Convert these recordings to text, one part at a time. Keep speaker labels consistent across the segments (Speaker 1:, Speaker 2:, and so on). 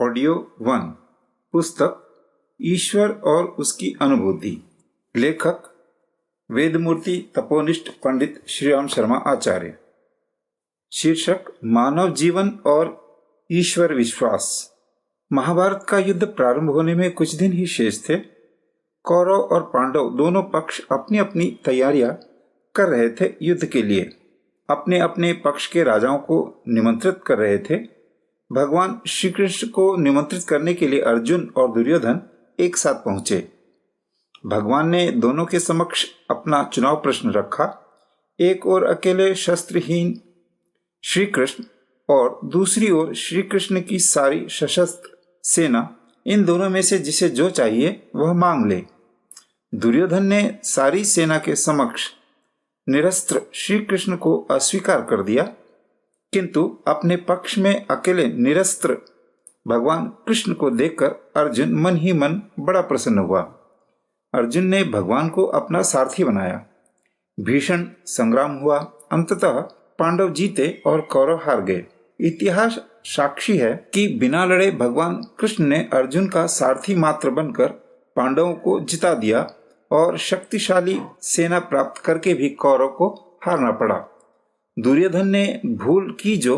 Speaker 1: Audio 1। पुस्तक ईश्वर और उसकी अनुभूति। लेखक वेदमूर्ति तपोनिष्ठ पंडित श्रीराम शर्मा आचार्य। शीर्षक मानव जीवन और ईश्वर विश्वास। महाभारत का युद्ध प्रारंभ होने में कुछ दिन ही शेष थे। कौरव और पांडव दोनों पक्ष अपनी अपनी तैयारियां कर रहे थे युद्ध के लिए। अपने अपने पक्ष के राजाओं को निमंत्रित कर रहे थे। भगवान श्री कृष्ण को निमंत्रित करने के लिए अर्जुन और दुर्योधन एक साथ पहुंचे। भगवान ने दोनों के समक्ष अपना चुनाव प्रश्न रखा। एक ओर अकेले शस्त्रहीन श्री कृष्ण और दूसरी ओर श्री कृष्ण की सारी सशस्त्र सेना। इन दोनों में से जिसे जो चाहिए वह मांग ले। दुर्योधन ने सारी सेना के समक्ष निरस्त्र श्री कृष्ण को अस्वीकार कर दिया, किंतु अपने पक्ष में अकेले निरस्त्र भगवान कृष्ण को देखकर अर्जुन मन ही मन बड़ा प्रसन्न हुआ। अर्जुन ने भगवान को अपना सारथी बनाया। भीषण संग्राम हुआ। अंततः पांडव जीते और कौरव हार गए। इतिहास साक्षी है कि बिना लड़े भगवान कृष्ण ने अर्जुन का सारथी मात्र बनकर पांडवों को जिता दिया और शक्तिशाली सेना प्राप्त करके भी कौरव को हारना पड़ा। दुर्योधन ने भूल की जो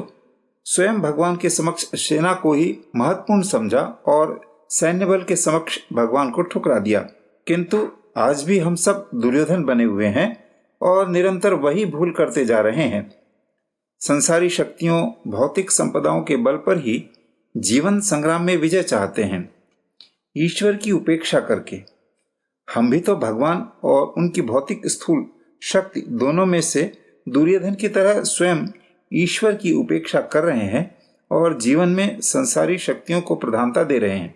Speaker 1: स्वयं भगवान के समक्ष सेना को ही महत्वपूर्ण समझा और सैन्य बल के समक्ष भगवान को ठुकरा दिया। किंतु आज भी हम सब दुर्योधन बने हुए हैं और निरंतर वही भूल करते जा रहे हैं। संसारी शक्तियों, भौतिक संपदाओं के बल पर ही जीवन संग्राम में विजय चाहते हैं, ईश्वर की उपेक्षा करके। हम भी तो भगवान और उनकी भौतिक स्थूल शक्ति दोनों में से दुर्योधन की तरह स्वयं ईश्वर की उपेक्षा कर रहे हैं और जीवन में संसारी शक्तियों को प्रधानता दे रहे हैं।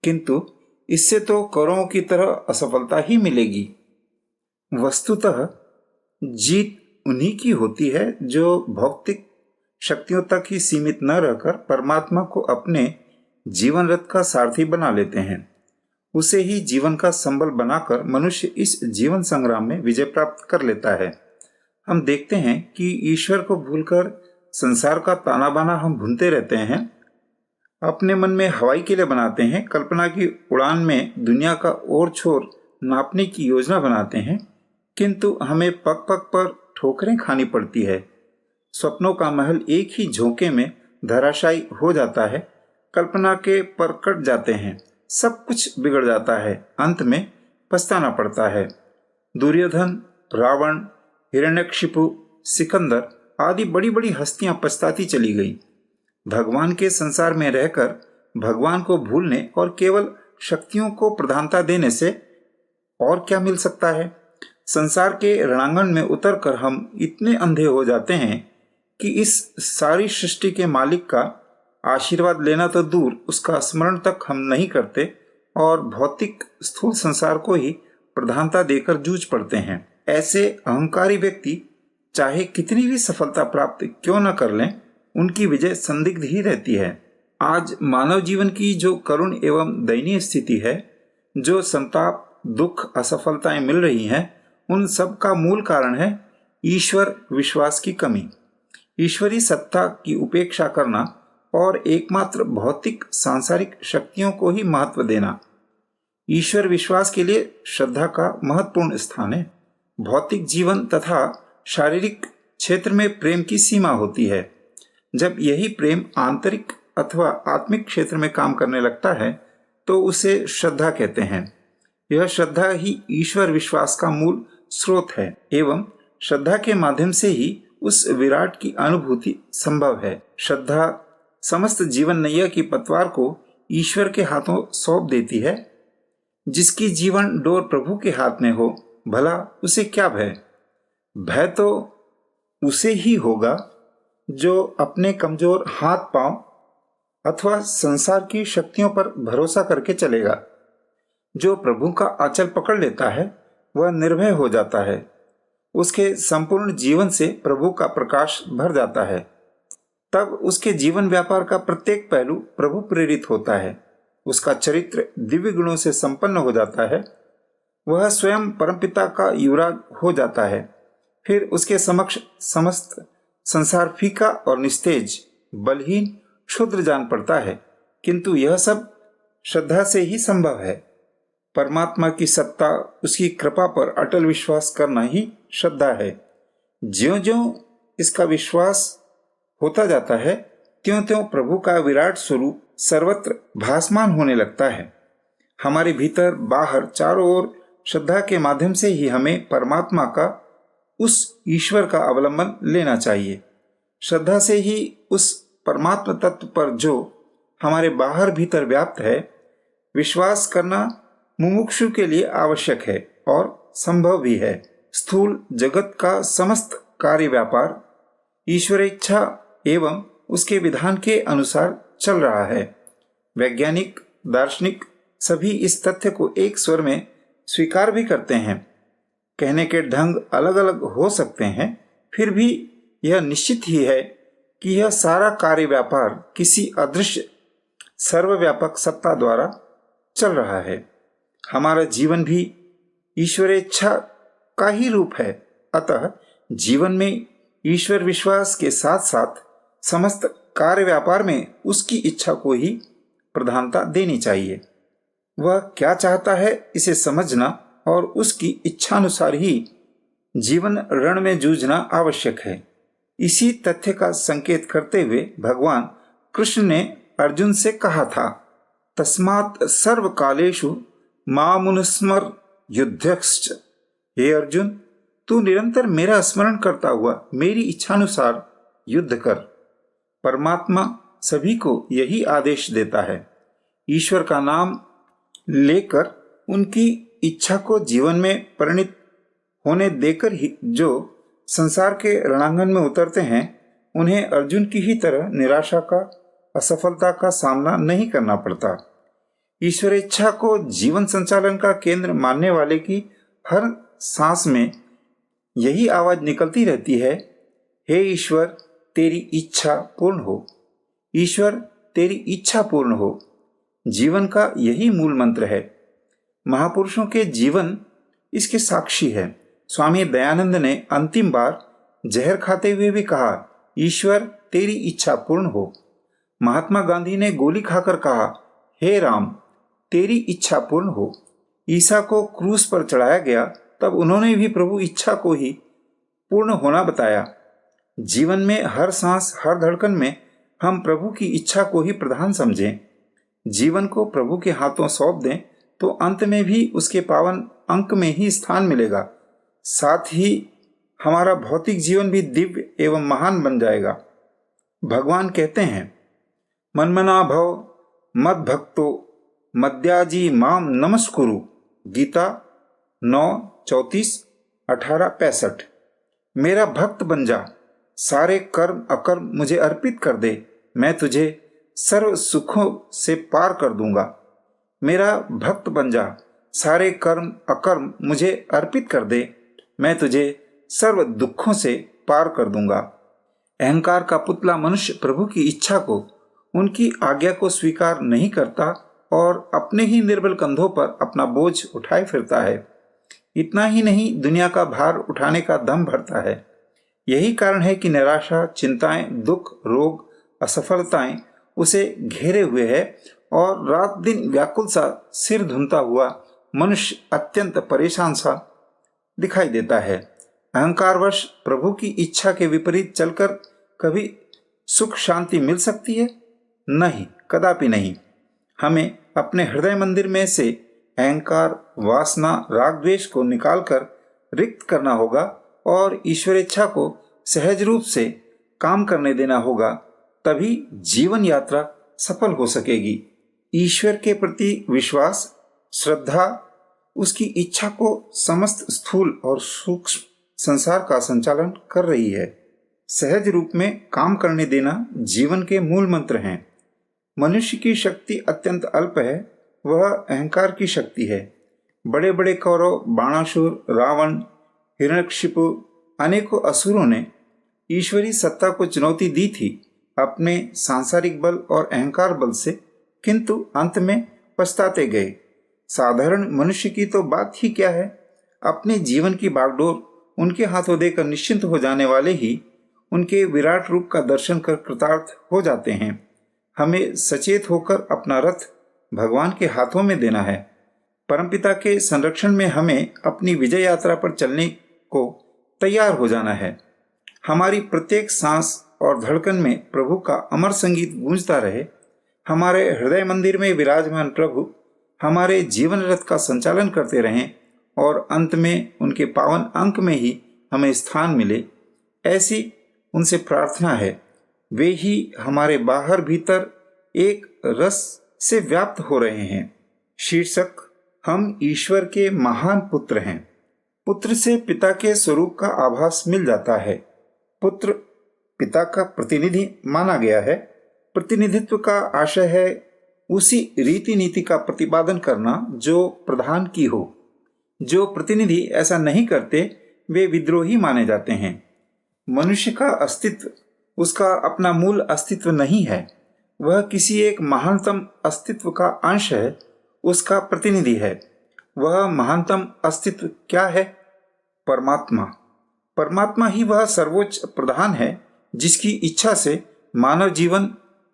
Speaker 1: किंतु इससे तो कौरवों की तरह असफलता ही मिलेगी। वस्तुतः जीत उन्हीं की होती है जो भौतिक शक्तियों तक ही सीमित न रहकर परमात्मा को अपने जीवन रथ का सारथी बना लेते हैं। उसे ही जीवन का संबल बनाकर मनुष्य इस जीवन संग्राम में विजय प्राप्त कर लेता है। हम देखते हैं कि ईश्वर को भूलकर संसार का ताना बाना हम भूनते रहते हैं। अपने मन में हवाई किले बनाते हैं, कल्पना की उड़ान में दुनिया का ओर छोर नापने की योजना बनाते हैं, किंतु हमें पग पग पर ठोकरें खानी पड़ती है। स्वप्नों का महल एक ही झोंके में धराशायी हो जाता है। कल्पना के पर कट जाते हैं, सब कुछ बिगड़ जाता है। अंत में पछताना पड़ता है। दुर्योधन, रावण, हिरण्यकशिपु, सिकंदर आदि बड़ी बड़ी हस्तियां पछताती चली गई। भगवान के संसार में रहकर भगवान को भूलने और केवल शक्तियों को प्रधानता देने से और क्या मिल सकता है। संसार के रणांगण में उतरकर हम इतने अंधे हो जाते हैं कि इस सारी सृष्टि के मालिक का आशीर्वाद लेना तो दूर, उसका स्मरण तक हम नहीं करते और भौतिक स्थूल संसार को ही प्रधानता देकर जूझ पड़ते हैं। ऐसे अहंकारी व्यक्ति चाहे कितनी भी सफलता प्राप्त क्यों न कर लें, उनकी विजय संदिग्ध ही रहती है। आज मानव जीवन की जो करुण एवं दयनीय स्थिति है, जो संताप, दुख, असफलताएं मिल रही हैं, उन सब का मूल कारण है ईश्वर विश्वास की कमी, ईश्वरी सत्ता की उपेक्षा करना और एकमात्र भौतिक सांसारिक शक्तियों को ही महत्व देना। ईश्वर विश्वास के लिए श्रद्धा का महत्वपूर्ण स्थान है। भौतिक जीवन तथा शारीरिक क्षेत्र में प्रेम की सीमा होती है। जब यही प्रेम आंतरिक अथवा आत्मिक क्षेत्र में काम करने लगता है तो उसे श्रद्धा कहते हैं। यह श्रद्धा ही ईश्वर विश्वास का मूल स्रोत है एवं श्रद्धा के माध्यम से ही उस विराट की अनुभूति संभव है। श्रद्धा समस्त जीवन नैया की पतवार को ईश्वर के हाथों सौंप देती है। जिसकी जीवन डोर प्रभु के हाथ में हो, भला उसे क्या भय? भय तो उसे ही होगा जो अपने कमजोर हाथ पांव अथवा संसार की शक्तियों पर भरोसा करके चलेगा। जो प्रभु का आंचल पकड़ लेता है वह निर्भय हो जाता है। उसके संपूर्ण जीवन से प्रभु का प्रकाश भर जाता है। तब उसके जीवन व्यापार का प्रत्येक पहलू प्रभु प्रेरित होता है। उसका चरित्र दिव्य गुणों से संपन्न हो जाता है। वह स्वयं परमपिता का युवराज हो जाता है। फिर उसके समक्ष समस्त संसार फीका और निस्तेज, बलहीन, क्षुद्र जान पड़ता है, किंतु यह सब श्रद्धा से ही संभव है। परमात्मा की सत्ता, उसकी कृपा पर अटल विश्वास करना ही श्रद्धा है। ज्यों-ज्यों इसका विश्वास होता जाता है, त्यों-त्यों प्रभु का विराट स्वरूप सर्वत्र भासमान होने लगता है। हमारे भीतर बाहर चारों ओर श्रद्धा के माध्यम से ही हमें परमात्मा का, उस ईश्वर का अवलंबन लेना चाहिए। श्रद्धा से ही उस परमात्मा तत्व पर जो हमारे बाहर भीतर व्याप्त है, विश्वास करना मुमुक्षु के लिए आवश्यक है और संभव भी है। स्थूल जगत का समस्त कार्य व्यापार ईश्वर इच्छा एवं उसके विधान के अनुसार चल रहा है। वैज्ञानिक, दार्शनिक सभी इस तथ्य को एक स्वर में स्वीकार भी करते हैं। कहने के ढंग अलग अलग हो सकते हैं, फिर भी यह निश्चित ही है कि यह सारा कार्य व्यापार किसी अदृश्य सर्वव्यापक सत्ता द्वारा चल रहा है। हमारा जीवन भी ईश्वर इच्छा का ही रूप है। अतः जीवन में ईश्वर विश्वास के साथ साथ समस्त कार्य व्यापार में उसकी इच्छा को ही प्रधानता देनी चाहिए। वह क्या चाहता है इसे समझना और उसकी इच्छानुसार ही जीवन रण में जूझना आवश्यक है। इसी तथ्य का संकेत करते हुए भगवान कृष्ण ने अर्जुन से कहा था, तस्मात् सर्व कालेषु मामुनुस्मर युध्यश्च। हे अर्जुन, तू निरंतर मेरा स्मरण करता हुआ मेरी इच्छानुसार युद्ध कर। परमात्मा सभी को यही आदेश देता है। ईश्वर का नाम लेकर उनकी इच्छा को जीवन में परिणित होने देकर ही जो संसार के रणांगन में उतरते हैं, उन्हें अर्जुन की ही तरह निराशा का, असफलता का सामना नहीं करना पड़ता। ईश्वर इच्छा को जीवन संचालन का केंद्र मानने वाले की हर सांस में यही आवाज निकलती रहती है, हे ईश्वर, तेरी इच्छा पूर्ण हो। ईश्वर, तेरी इच्छा पूर्ण हो। जीवन का यही मूल मंत्र है। महापुरुषों के जीवन इसके साक्षी है। स्वामी दयानंद ने अंतिम बार जहर खाते हुए भी कहा, ईश्वर, तेरी इच्छा पूर्ण हो। महात्मा गांधी ने गोली खाकर कहा, हे राम, तेरी इच्छा पूर्ण हो। ईसा को क्रूस पर चढ़ाया गया, तब उन्होंने भी प्रभु इच्छा को ही पूर्ण होना बताया। जीवन में हर सांस, हर धड़कन में हम प्रभु की इच्छा को ही प्रधान समझें। जीवन को प्रभु के हाथों सौंप दें तो अंत में भी उसके पावन अंक में ही स्थान मिलेगा। साथ ही हमारा भौतिक जीवन भी दिव्य एवं महान बन जाएगा। भगवान कहते हैं, मन्मना भव मद भक्तो मद्याजी माम नमस्कुरु। गीता 9:34-18-65। मेरा भक्त बन जा, सारे कर्म अकर्म मुझे अर्पित कर दे, मैं तुझे सर्व सुखों से पार कर दूंगा। मेरा भक्त बन जा, सारे कर्म अकर्म मुझे अर्पित कर दे, मैं तुझे सर्व दुखों से पार कर दूंगा। अहंकार का पुतला मनुष्य प्रभु की इच्छा को, उनकी आज्ञा को स्वीकार नहीं करता और अपने ही निर्बल कंधों पर अपना बोझ उठाए फिरता है। इतना ही नहीं, दुनिया का भार उठाने का दम भरता है। यही कारण है कि निराशा, चिंताएं, दुख, रोग, असफलताएं उसे घेरे हुए है और रात दिन व्याकुल सा, सिर धुनता हुआ मनुष्य अत्यंत परेशान सा दिखाई देता है। अहंकारवश प्रभु की इच्छा के विपरीत चलकर कभी सुख शांति मिल सकती है? नहीं, कदापि नहीं। हमें अपने हृदय मंदिर में से अहंकार, वासना, राग द्वेष को निकालकर रिक्त करना होगा और ईश्वर इच्छा को सहज रूप से काम करने देना होगा, तभी जीवन यात्रा सफल हो सकेगी। ईश्वर के प्रति विश्वास, श्रद्धा उसकी इच्छा को समस्त स्थूल और सूक्ष्म संसार का संचालन कर रही है। सहज रूप में काम करने देना जीवन के मूल मंत्र हैं। मनुष्य की शक्ति अत्यंत अल्प है, वह अहंकार की शक्ति है। बड़े बड़े कौरव, बाणासुर, रावण, हिरण्यकशिपु, अनेकों असुरों ने ईश्वरी सत्ता को चुनौती दी थी अपने सांसारिक बल और अहंकार बल से, किंतु अंत में पछताते गए। साधारण मनुष्य की तो बात ही क्या है, अपने जीवन की बागडोर उनके हाथों देकर निश्चिंत हो जाने वाले ही उनके विराट रूप का दर्शन कर कृतार्थ हो जाते हैं। हमें सचेत होकर अपना रथ भगवान के हाथों में देना है। परमपिता के संरक्षण में हमें अपनी विजय यात्रा पर चलने को तैयार हो जाना है। हमारी प्रत्येक सांस और धड़कन में प्रभु का अमर संगीत गूंजता रहे। हमारे हृदय मंदिर में विराजमान प्रभु हमारे जीवन रथ का संचालन करते रहें और अंत में उनके पावन अंक में ही हमें स्थान मिले, ऐसी उनसे प्रार्थना है। वे ही हमारे बाहर भीतर एक रस से व्याप्त हो रहे हैं। शीर्षक, हम ईश्वर के महान पुत्र हैं। पुत्र से पिता के स्वरूप का आभास मिल जाता है। पुत्र पिता का प्रतिनिधि माना गया है। प्रतिनिधित्व का आशय है उसी रीति नीति का प्रतिपादन करना जो प्रधान की हो। जो प्रतिनिधि ऐसा नहीं करते वे विद्रोही माने जाते हैं। मनुष्य का अस्तित्व उसका अपना मूल अस्तित्व नहीं है, वह किसी एक महानतम अस्तित्व का अंश है, उसका प्रतिनिधि है। वह महानतम अस्तित्व क्या है? परमात्मा। परमात्मा ही वह सर्वोच्च प्रधान है जिसकी इच्छा से मानव जीवन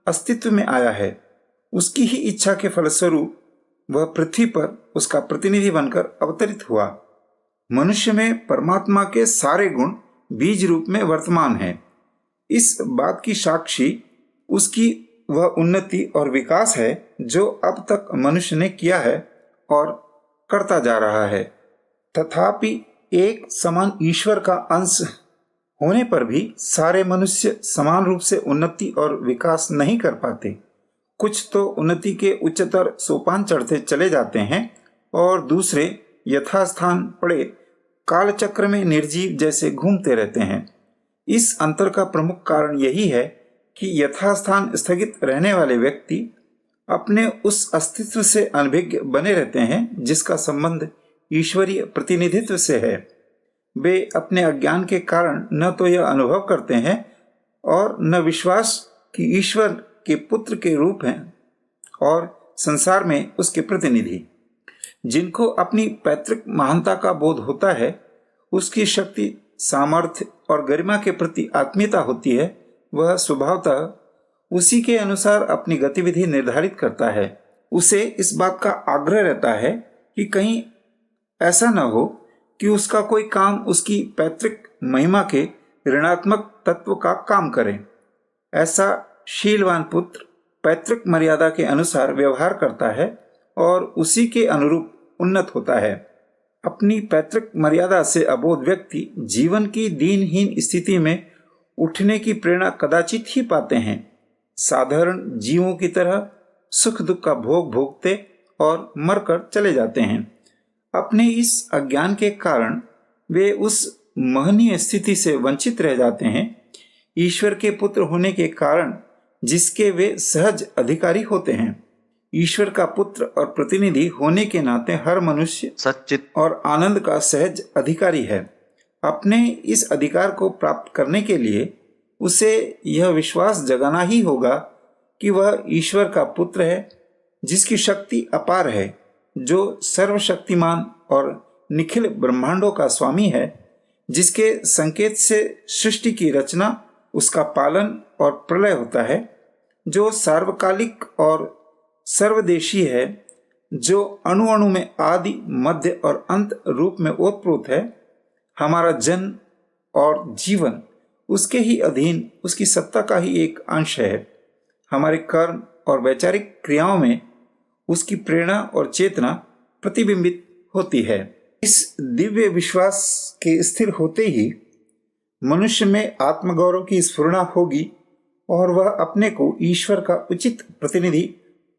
Speaker 1: अस्तित्व में आया है। उसकी ही इच्छा के फलस्वरूप वह पृथ्वी पर उसका प्रतिनिधि बनकर अवतरित हुआ। मनुष्य में परमात्मा के सारे गुण बीज रूप में वर्तमान हैं। इस बात की साक्षी उसकी वह उन्नति और विकास है जो अब तक मनुष्य ने किया है और करता जा रहा है। तथापि एक समान ईश्वर का अंश होने पर भी सारे मनुष्य समान रूप से उन्नति और विकास नहीं कर पाते। कुछ तो उन्नति के उच्चतर सोपान चढ़ते चले जाते हैं और दूसरे यथास्थान पड़े कालचक्र में निर्जीव जैसे घूमते रहते हैं। इस अंतर का प्रमुख कारण यही है कि यथास्थान स्थगित रहने वाले व्यक्ति अपने उस अस्तित्व से अनभिज्ञ बने रहते हैं जिसका संबंध ईश्वरीय प्रतिनिधित्व से है। वे अपने अज्ञान के कारण न तो यह अनुभव करते हैं और न विश्वास कि ईश्वर के पुत्र के रूप हैं और संसार में उसके प्रतिनिधि। जिनको अपनी पैतृक महानता का बोध होता है, उसकी शक्ति, सामर्थ्य और गरिमा के प्रति आत्मीयता होती है, वह स्वभावतः उसी के अनुसार अपनी गतिविधि निर्धारित करता है। उसे इस बात का आग्रह रहता है कि कहीं ऐसा न हो कि उसका कोई काम उसकी पैतृक महिमा के ऋणात्मक तत्व का काम करे। ऐसा शीलवान पुत्र पैतृक मर्यादा के अनुसार व्यवहार करता है और उसी के अनुरूप उन्नत होता है। अपनी पैतृक मर्यादा से अबोध व्यक्ति जीवन की दीनहीन स्थिति में उठने की प्रेरणा कदाचित ही पाते हैं। साधारण जीवों की तरह सुख दुख का भोग भोगते और मरकर चले जाते हैं। अपने इस अज्ञान के कारण वे उस महनीय स्थिति से वंचित रह जाते हैं, ईश्वर के पुत्र होने के कारण जिसके वे सहज अधिकारी होते हैं। ईश्वर का पुत्र और प्रतिनिधि होने के नाते हर मनुष्य सच्चित और आनंद का सहज अधिकारी है। अपने इस अधिकार को प्राप्त करने के लिए उसे यह विश्वास जगाना ही होगा कि वह ईश्वर का पुत्र है, जिसकी शक्ति अपार है, जो सर्वशक्तिमान और निखिल ब्रह्मांडों का स्वामी है, जिसके संकेत से सृष्टि की रचना, उसका पालन और प्रलय होता है, जो सार्वकालिक और सर्वदेशी है, जो अणु अणु में आदि, मध्य और अंत रूप में ओतप्रोत है। हमारा जन्म और जीवन उसके ही अधीन, उसकी सत्ता का ही एक अंश है। हमारे कर्म और वैचारिक क्रियाओं में उसकी प्रेरणा और चेतना प्रतिबिंबित होती है। इस दिव्य विश्वास के स्थिर होते ही मनुष्य में आत्मगौरव की स्फुरना होगी और वह अपने को ईश्वर का उचित प्रतिनिधि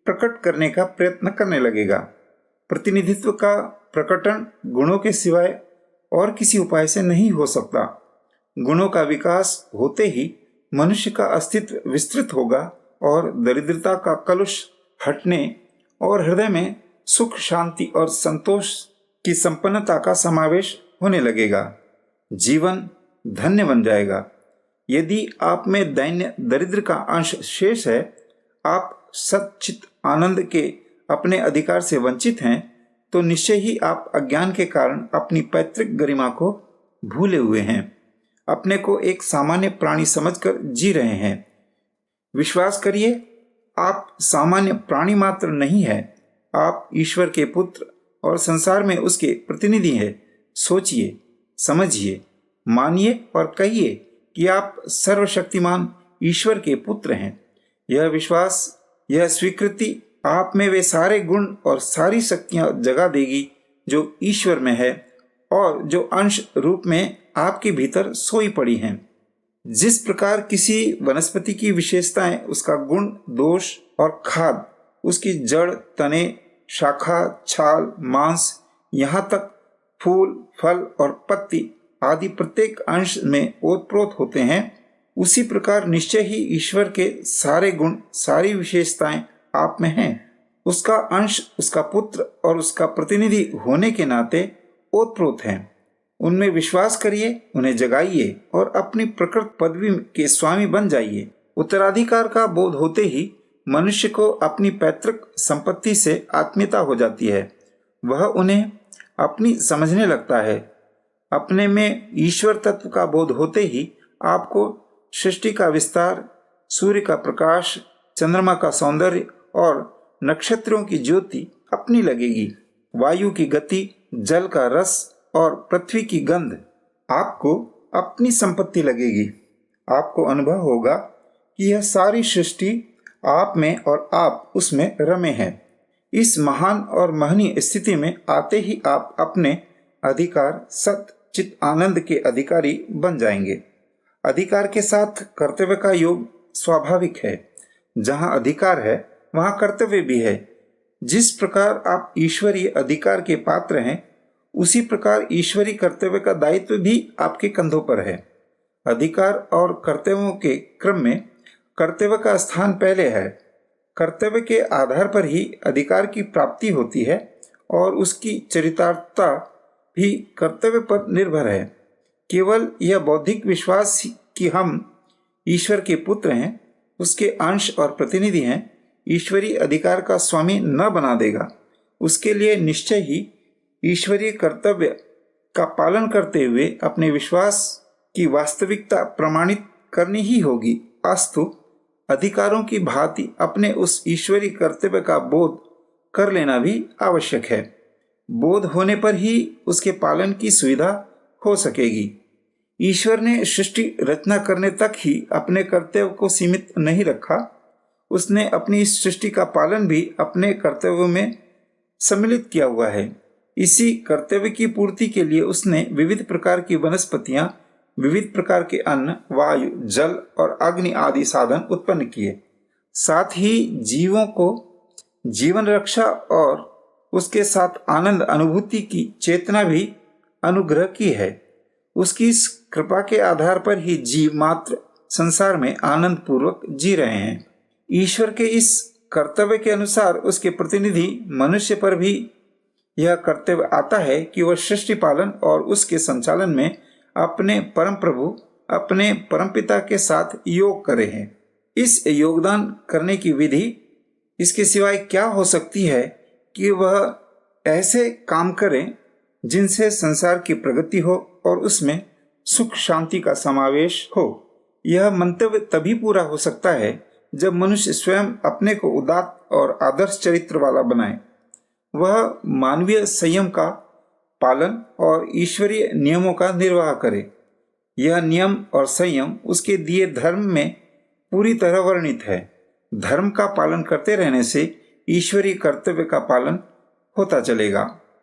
Speaker 1: प्रकट करने का प्रयत्न करने लगेगा। प्रतिनिधित्व का प्रकटन गुणों के सिवाय और किसी उपाय से नहीं हो सकता। गुणों का विकास होते ही मनुष्य का अस्तित्व विस्तृत होगा और दरिद्रता का कलुष हटने और हृदय में सुख, शांति और संतोष की संपन्नता का समावेश होने लगेगा। जीवन धन्य बन जाएगा। यदि आप में दैन्य दरिद्र का अंश शेष है, आप सच्चित आनंद के अपने अधिकार से वंचित हैं, तो निश्चय ही आप अज्ञान के कारण अपनी पैतृक गरिमा को भूले हुए हैं, अपने को एक सामान्य प्राणी समझकर जी रहे हैं। विश्वास करिए, आप सामान्य प्राणी मात्र नहीं है, आप ईश्वर के पुत्र और संसार में उसके प्रतिनिधि हैं। सोचिए, समझिए, मानिए और कहिए कि आप सर्वशक्तिमान ईश्वर के पुत्र हैं। यह विश्वास, यह स्वीकृति आप में वे सारे गुण और सारी शक्तियां जगा देगी जो ईश्वर में है और जो अंश रूप में आपके भीतर सोई पड़ी हैं। जिस प्रकार किसी वनस्पति की विशेषताएं, उसका गुण, दोष और खाद, उसकी जड़, तने, शाखा, छाल, मांस, यहाँ तक फूल, फल और पत्ती आदि प्रत्येक अंश में ओतप्रोत होते हैं, उसी प्रकार निश्चय ही ईश्वर के सारे गुण, सारी विशेषताएं आप में हैं। उसका अंश, उसका पुत्र और उसका प्रतिनिधि होने के नाते ओतप्रोत हैं। उनमें विश्वास करिए, उन्हें जगाइए और अपनी प्रकृत पदवी के स्वामी बन जाइए। उत्तराधिकार का बोध होते ही मनुष्य को अपनी पैतृक संपत्ति से आत्मीयता हो जाती है। वह उन्हें अपनी समझने लगता है। अपने में ईश्वर तत्व का बोध होते ही आपको सृष्टि का विस्तार, सूर्य का प्रकाश, चंद्रमा का सौंदर्य और नक्षत्रों की ज्योति अपनी लगेगी। वायु की गति, जल का रस और पृथ्वी की गंध आपको अपनी संपत्ति लगेगी। आपको अनुभव होगा कि यह सारी सृष्टि आप में और आप उसमें रमे हैं। इस महान और महनीय स्थिति में आते ही आप अपने अधिकार, सत चित आनंद के अधिकारी बन जाएंगे। अधिकार के साथ कर्तव्य का योग स्वाभाविक है। जहाँ अधिकार है वहाँ कर्तव्य भी है। जिस प्रकार आप ईश्वरीय अधिकार के पात्र हैं, उसी प्रकार ईश्वरीय कर्तव्य का दायित्व भी आपके कंधों पर है। अधिकार और कर्तव्यों के क्रम में कर्तव्य का स्थान पहले है। कर्तव्य के आधार पर ही अधिकार की प्राप्ति होती है और उसकी चरितार्थता भी कर्तव्य पर निर्भर है। केवल यह बौद्धिक विश्वास कि हम ईश्वर के पुत्र हैं, उसके अंश और प्रतिनिधि हैं, ईश्वरीय अधिकार का स्वामी न बना देगा। उसके लिए निश्चय ही ईश्वरीय कर्तव्य का पालन करते हुए अपने विश्वास की वास्तविकता प्रमाणित करनी ही होगी। अस्तु, अधिकारों की भांति अपने उस ईश्वरीय कर्तव्य का बोध कर लेना भी आवश्यक है। बोध होने पर ही उसके पालन की सुविधा हो सकेगी। ईश्वर ने सृष्टि रचना करने तक ही अपने कर्तव्य को सीमित नहीं रखा। उसने अपनी इस सृष्टि का पालन भी अपने कर्तव्यों में सम्मिलित किया हुआ है। इसी कर्तव्य की पूर्ति के लिए उसने विविध प्रकार की वनस्पतियां, विविध प्रकार के अन्न, वायु, जल और अग्नि आदि साधन उत्पन्न किए। साथ ही जीवों को जीवन रक्षा और उसके साथ आनंद अनुभूति की चेतना भी अनुग्रह की है। उसकी इस कृपा के आधार पर ही जीव मात्र संसार में आनंद पूर्वक जी रहे हैं। ईश्वर के इस कर्तव्य के अनुसार उसके प्रतिनिधि मनुष्य पर भी यह कर्तव्य आता है कि वह सृष्टि पालन और उसके संचालन में अपने परम प्रभु, अपने परमपिता के साथ योग करे हैं। इस योगदान करने की विधि इसके सिवाय क्या हो सकती है कि वह ऐसे काम करें जिनसे संसार की प्रगति हो और उसमें सुख शांति का समावेश हो। यह मंतव्य तभी पूरा हो सकता है जब मनुष्य स्वयं अपने को उदात्त और आदर्श चरित्र वाला बनाए। वह मानवीय संयम का पालन और ईश्वरीय नियमों का निर्वाह करे। यह नियम और संयम उसके दिए धर्म में पूरी तरह वर्णित है। धर्म का पालन करते रहने से ईश्वरीय कर्तव्य का पालन होता चलेगा।